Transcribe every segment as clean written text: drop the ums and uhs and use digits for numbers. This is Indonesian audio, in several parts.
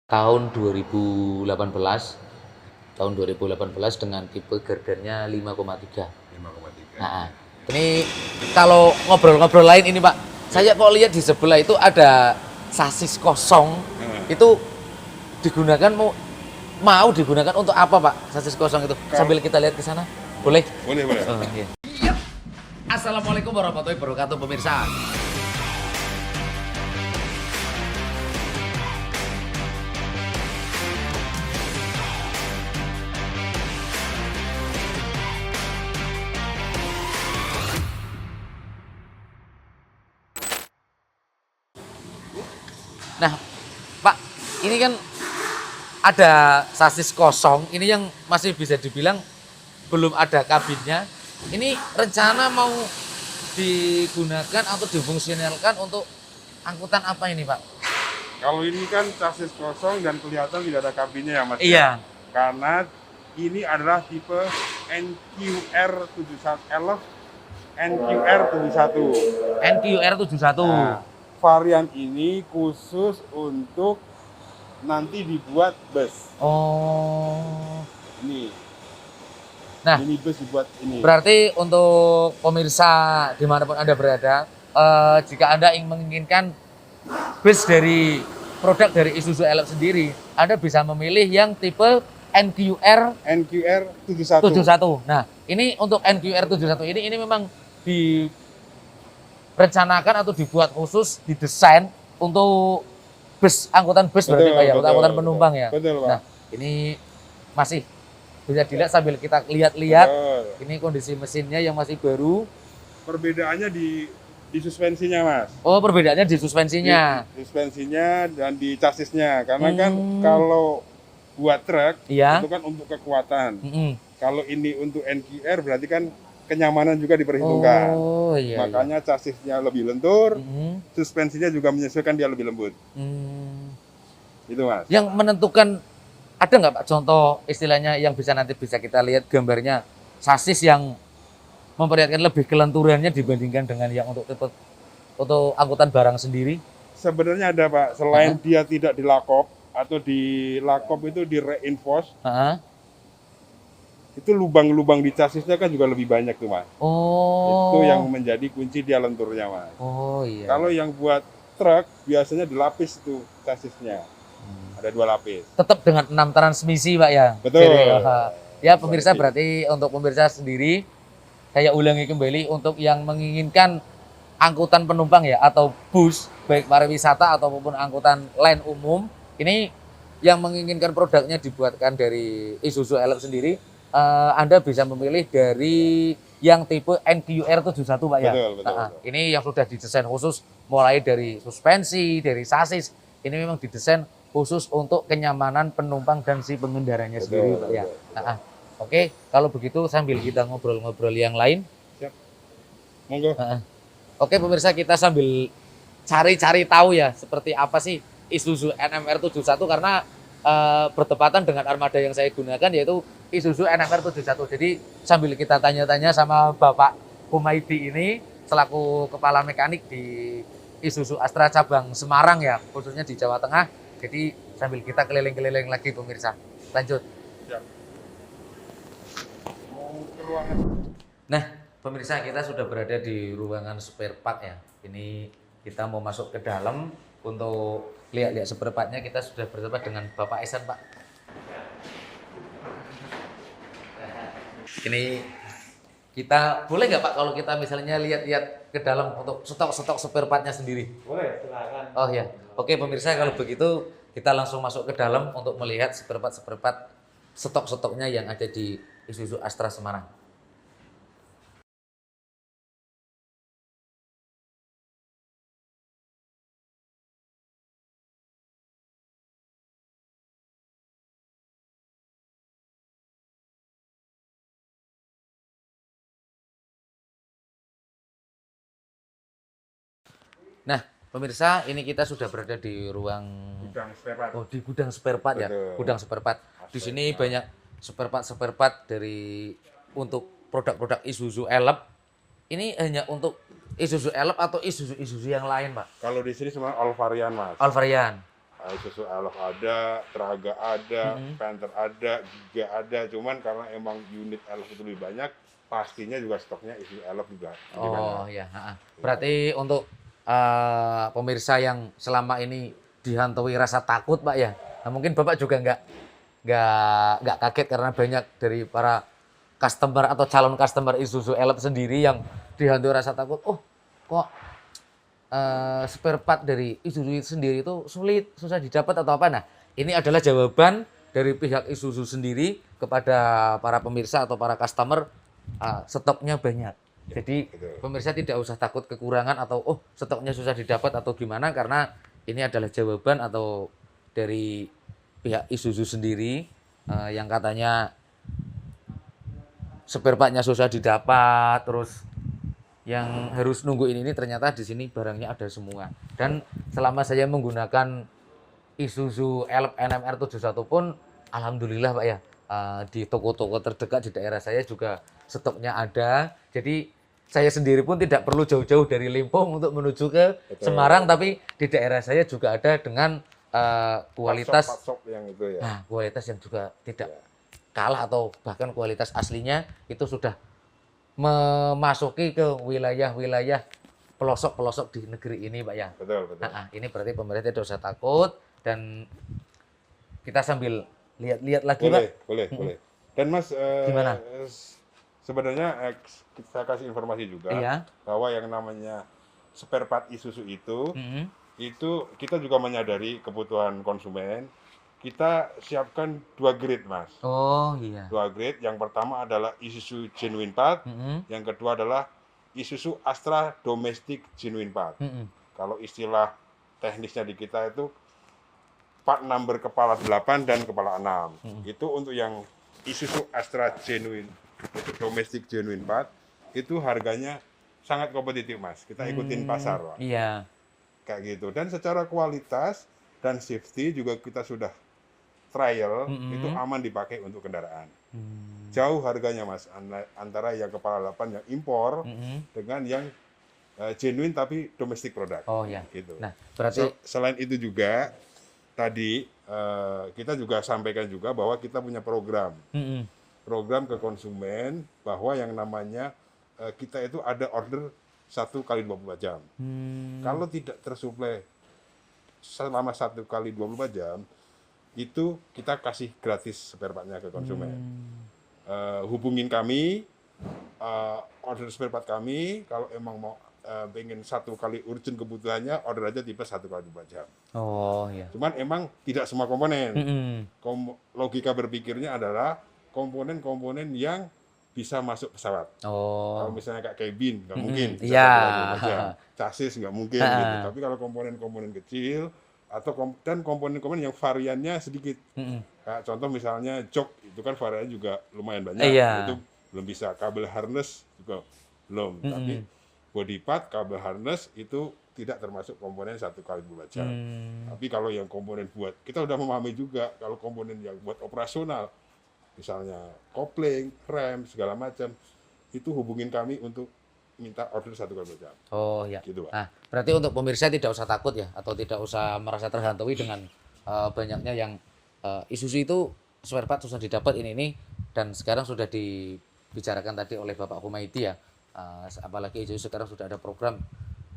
tahun 2018 dengan tipe gardannya 5,3. 5,3. Nah, ini kalau ngobrol-ngobrol lain ini Pak, saya kok lihat di sebelah itu ada sasis kosong. Itu digunakan mau digunakan untuk apa Pak? Sasis kosong itu. Sambil kita lihat ke sana. Boleh? Boleh. Oh, iya. Assalamualaikum warahmatullahi wabarakatuh pemirsa. Nah, Pak, ini kan ada sasis kosong, ini yang masih bisa dibilang belum ada kabinnya. Ini rencana mau digunakan atau difungsionalkan untuk angkutan apa ini, Pak? Kalau ini kan chassis kosong dan kelihatan tidak ada kabinnya ya Mas? Iya. Karena ini adalah tipe NQR71 NQR71. NQR71. Nah, varian ini khusus untuk nanti dibuat bus. Oh. Ini. Nah, ini bus dibuat ini. Berarti untuk pemirsa dimanapun Anda berada, jika Anda ingin menginginkan bus dari produk dari Isuzu Elep sendiri, Anda bisa memilih yang tipe NQR71. Nah, ini untuk NQR71 ini memang direncanakan atau dibuat khusus, didesain untuk bus, angkutan bus berarti Pak ya, untuk angkutan penumpang ya. Betul, Pak. Nah, ini masih bisa dilihat sambil kita lihat-lihat. Ini kondisi mesinnya yang masih baru. Perbedaannya di suspensinya, Mas. Oh, perbedaannya di suspensinya. Di suspensinya dan di chassisnya. Karena kan kalau buat truk Iya. itu kan untuk kekuatan. Kalau ini untuk NQR berarti kan kenyamanan juga diperhitungkan. Oh, iya. Makanya chassisnya lebih lentur, suspensinya juga menyesuaikan dia lebih lembut. Itu Mas. Yang menentukan, ada nggak Pak contoh istilahnya yang nanti bisa kita lihat gambarnya, sasis yang memperlihatkan lebih kelenturannya dibandingkan dengan yang untuk tipe untuk angkutan barang sendiri? Sebenarnya ada Pak, selain dia tidak dilakop atau di lakop itu di reinforce, itu lubang-lubang di chassisnya kan juga lebih banyak tuh Mas. Oh. Itu yang menjadi kunci dia lenturnya Mas. Oh iya. Kalau yang buat truk biasanya dilapis tuh chassisnya. Ada 2 lapis. Tetap dengan 6 transmisi Pak ya? Betul. Jadi, ya pemirsa, berarti untuk pemirsa sendiri, saya ulangi kembali, untuk yang menginginkan angkutan penumpang ya, atau bus, baik pariwisata ataupun angkutan lain umum, ini yang menginginkan produknya dibuatkan dari Isuzu Elep sendiri, Anda bisa memilih dari yang tipe NQR71 Pak ya? Betul. Ini yang sudah didesain khusus, mulai dari suspensi, dari sasis, ini memang didesain khusus untuk kenyamanan penumpang dan si pengendaranya sendiri Pak ya. Oke, kalau begitu sambil kita ngobrol-ngobrol yang lain. Siap. Monggo. Oke pemirsa, kita sambil cari-cari tahu ya seperti apa sih Isuzu NMR71, karena bertepatan dengan armada yang saya gunakan yaitu Isuzu NMR71. Jadi sambil kita tanya-tanya sama Bapak Humaydi ini selaku kepala mekanik di Isuzu Astra cabang Semarang ya, khususnya di Jawa Tengah. Jadi sambil kita keliling-keliling lagi pemirsa. Lanjut. Siap. Mau ke ruangan. Nah, pemirsa, kita sudah berada di ruangan spare part ya. Ini kita mau masuk ke dalam untuk lihat-lihat spare partnya. Kita sudah bertemu dengan Bapak Esan, Pak. Ini kita boleh nggak Pak kalau kita misalnya lihat-lihat ke dalam untuk stok-stok spare partnya sendiri? Boleh, silakan. Oh ya, oke pemirsa, kalau begitu kita langsung masuk ke dalam untuk melihat spare part stok-stoknya yang ada di Isuzu Astra Semarang. Nah, pemirsa, ini kita sudah berada di ruang Gudang spare part. Oh, di gudang spare part ya. Gudang spare part. Di sini banyak spare part dari untuk produk-produk Isuzu Elep. Ini hanya untuk Isuzu Elep atau Isuzu yang lain, Pak? Kalau di sini semua all varian Mas. All varian. Isuzu Elf ada, Traga ada, Panther ada, Giga ada. Cuman karena emang unit Elf itu lebih banyak, pastinya juga stoknya Isuzu Elf juga lebih banyak. Oh ya, berarti untuk pemirsa yang selama ini dihantui rasa takut, Pak ya. Nah, mungkin Bapak juga nggak kaget karena banyak dari para customer atau calon customer Isuzu Elf sendiri yang dihantui rasa takut. Oh, kok spare part dari Isuzu itu sendiri itu sulit, susah didapat atau apa? Nah, ini adalah jawaban dari pihak Isuzu sendiri kepada para pemirsa atau para customer, stoknya banyak. Jadi pemirsa tidak usah takut kekurangan atau stoknya susah didapat atau gimana, karena ini adalah jawaban atau dari pihak Isuzu sendiri yang katanya spare part-nya susah didapat, terus yang harus nunggu ini ternyata di sini barangnya ada semua. Dan selama saya menggunakan Isuzu Elf NMR 71 pun alhamdulillah Pak ya, di toko-toko terdekat di daerah saya juga stoknya ada. Jadi saya sendiri pun tidak perlu jauh-jauh dari Limpung untuk menuju ke Semarang, tapi di daerah saya juga ada dengan kualitas yang itu ya. Kualitas yang juga tidak kalah atau bahkan kualitas aslinya itu sudah memasuki ke wilayah-wilayah pelosok-pelosok di negeri ini, Pak ya. Betul. Ini berarti pemerintah tidak usah takut, dan kita sambil lihat-lihat lagi, Pak. Boleh. Dan Mas, gimana? Sebenarnya saya kasih informasi juga bahwa yang namanya spare part Isuzu itu kita juga menyadari kebutuhan konsumen. Kita siapkan 2 grade, Mas. Oh iya. 2 grade. Yang pertama adalah Isuzu Genuine Part. Yang kedua adalah Isuzu Astra Domestic Genuine Part. Kalau istilah teknisnya di kita itu part number kepala 8 dan kepala 6. Itu untuk yang Isuzu Astra Genuine, untuk Domestic Genuine Part, itu harganya sangat kompetitif, Mas. Kita ikutin pasar, Pak. Iya. Kayak gitu. Dan secara kualitas dan safety juga kita sudah trial, itu aman dipakai untuk kendaraan. Jauh harganya, Mas, antara yang kepala 8 yang impor dengan yang genuine tapi domestic product. Oh ya. Gitu. Nah, berarti selain itu juga tadi kita juga sampaikan juga bahwa kita punya program ke konsumen, bahwa yang namanya kita itu ada order 1 kali 24 jam. Kalau tidak tersuplai selama 1 kali 24 jam, itu kita kasih gratis spare part-nya ke konsumen. Hubungin kami, order spare part kami, kalau emang mau pengen 1 kali urgent kebutuhannya, order aja tipe 1 kali 24 jam. Oh iya. Cuman emang tidak semua komponen. Logika berpikirnya adalah komponen-komponen yang bisa masuk pesawat. Kalau misalnya kayak cabin, nggak mungkin. Chassis nggak mungkin. Gitu. Tapi kalau komponen-komponen kecil, dan komponen-komponen yang variannya sedikit. Kayak contoh misalnya jok, itu kan variannya juga lumayan banyak. Itu belum bisa. Kabel harness juga belum. Tapi body part, kabel harness itu tidak termasuk komponen 1 kali 24 jam. Tapi kalau yang komponen buat, kita udah memahami juga kalau komponen yang buat operasional, misalnya kopling, rem, segala macam, itu hubungin kami untuk minta order 1 kali 24 jam. Oh ya. Gitu, Pak. Nah, berarti untuk pemirsa tidak usah takut ya, atau tidak usah merasa terhantui dengan banyaknya yang Isuzu itu spare part susah didapat ini, dan sekarang sudah dibicarakan tadi oleh Bapak Humaydi ya. Apalagi Isuzu sekarang sudah ada program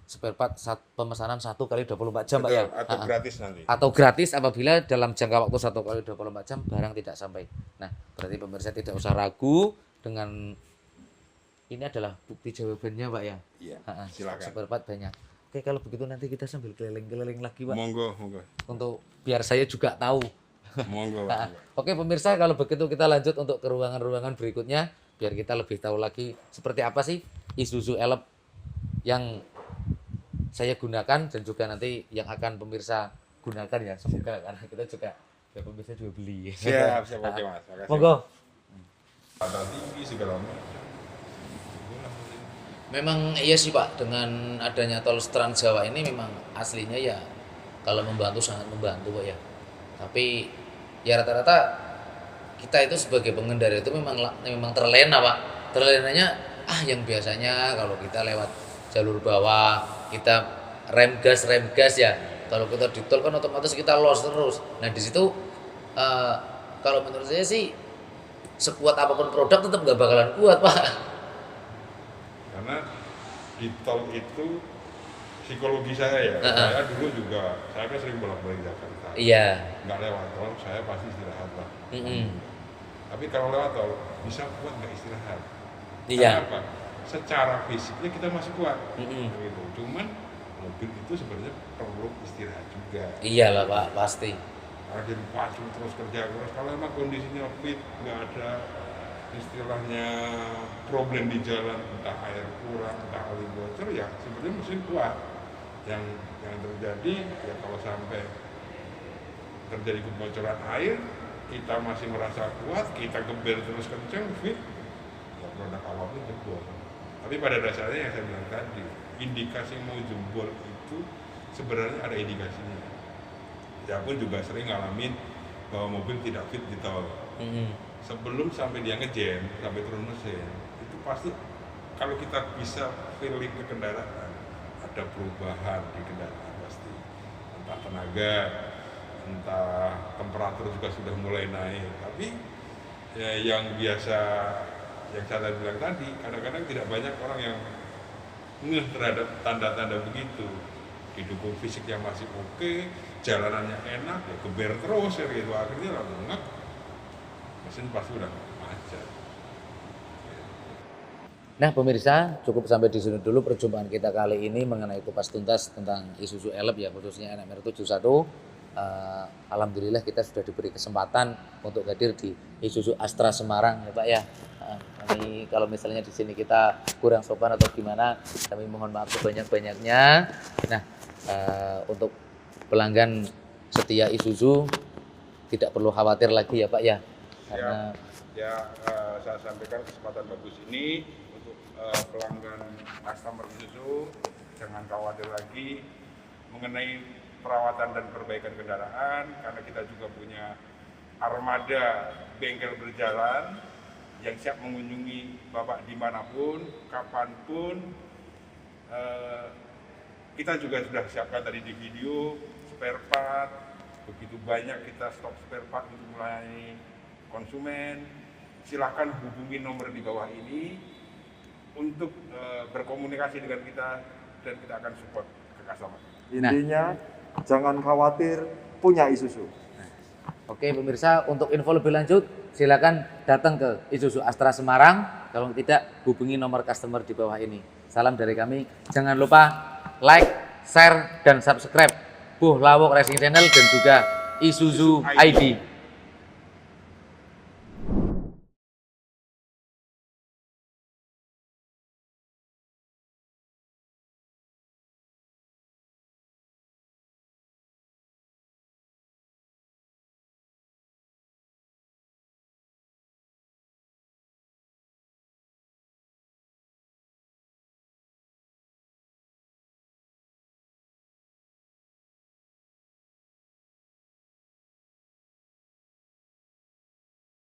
spare part pemesanan 1 kali 24 jam, Pak ya. Atau gratis nanti. Atau gratis apabila dalam jangka waktu 1 kali 24 jam barang tidak sampai. Nah, berarti pemirsa tidak usah ragu dengan ini adalah bukti jawabannya, Pak ya. Iya. Silakan. Spare part banyak. Oke, kalau begitu nanti kita sambil keliling-keliling lagi, Pak. Monggo. Untuk biar saya juga tahu. Monggo. Oke, pemirsa, kalau begitu kita lanjut untuk ke ruangan-ruangan berikutnya biar kita lebih tahu lagi seperti apa sih Isuzu Elf yang saya gunakan dan juga nanti yang akan pemirsa gunakan ya, semoga, karena kita juga ya pemirsa juga beli. Siap, oke Mas. Makasih. Monggo. Ada tinggi segala macam. Memang iya sih Pak, dengan adanya tol Trans Jawa ini memang aslinya ya kalau membantu sangat membantu Pak ya. Tapi ya rata-rata kita itu sebagai pengendara itu memang terlena Pak. Terlenanya yang biasanya kalau kita lewat jalur bawah kita rem gas ya, Kalau kita di tol kan otomatis kita loss terus. Nah di situ kalau menurut saya sih sekuat apapun produk tetap nggak bakalan kuat Pak. Karena di tol itu psikologi saya ya, saya dulu juga, saya kan sering bolak-balik Jakarta. Iya. Nggak lewat tol, saya pasti istirahat lah. Tapi kalau lewat tol, bisa kuat nggak istirahat? Iya. Kenapa? Secara fisiknya kita masih kuat. Gitu. Cuman mobil itu sebenarnya perlu istirahat juga. Iyalah Pak, pasti. Karena dia pacu terus kerja keras. Kalau emang kondisinya fit, nggak ada istilahnya problem di jalan, entah air kurang, entah oli bocor, ya sebenarnya mesin kuat. Yang terjadi ya kalau sampai terjadi kebocoran air, kita masih merasa kuat, kita geber terus kencang, fit, ya produk awalnya jebol. Tapi pada dasarnya yang saya bilang tadi, indikasi mau jebol itu sebenarnya ada indikasinya. Saya pun juga sering ngalamin bahwa mobil tidak fit di tol. Sebelum sampai dia ngejam, sampai turun mesin, itu pasti kalau kita bisa feeling ke kendaraan, ada perubahan di kendaraan pasti. Entah tenaga, entah temperatur juga sudah mulai naik. Tapi ya, yang biasa, yang saya bilang tadi, kadang-kadang tidak banyak orang yang ngeh terhadap tanda-tanda begitu. Didukung fisik yang masih oke, jalanannya enak, ya geber terus ya gitu. Akhirnya langsung ngek, mesin pasti udah macet. Nah pemirsa, cukup sampai di sini dulu perjumpaan kita kali ini mengenai kupas tuntas tentang Isuzu Elep ya, khususnya NMR 71. Alhamdulillah kita sudah diberi kesempatan untuk hadir di Isuzu Astra Semarang ya Pak ya. Kami kalau misalnya di sini kita kurang sopan atau gimana, kami mohon maaf sebanyak-banyaknya. Nah untuk pelanggan setia Isuzu tidak perlu khawatir lagi ya Pak ya. Karena saya sampaikan kesempatan bagus ini untuk pelanggan customer Isuzu, jangan khawatir lagi mengenai perawatan dan perbaikan kendaraan, karena kita juga punya armada bengkel berjalan yang siap mengunjungi Bapak dimanapun, kapanpun. Kita juga sudah siapkan tadi di video spare part, begitu banyak kita stok spare part untuk melayani konsumen. Silakan hubungi nomor di bawah ini untuk berkomunikasi dengan kita dan kita akan support ke customer. Intinya jangan khawatir, punya Isuzu. Oke pemirsa, untuk info lebih lanjut silakan datang ke Isuzu Astra Semarang. Kalau tidak, hubungi nomor customer di bawah ini. Salam dari kami. Jangan lupa like, share, dan subscribe Buh Lawok Racing Channel dan juga Isuzu ID.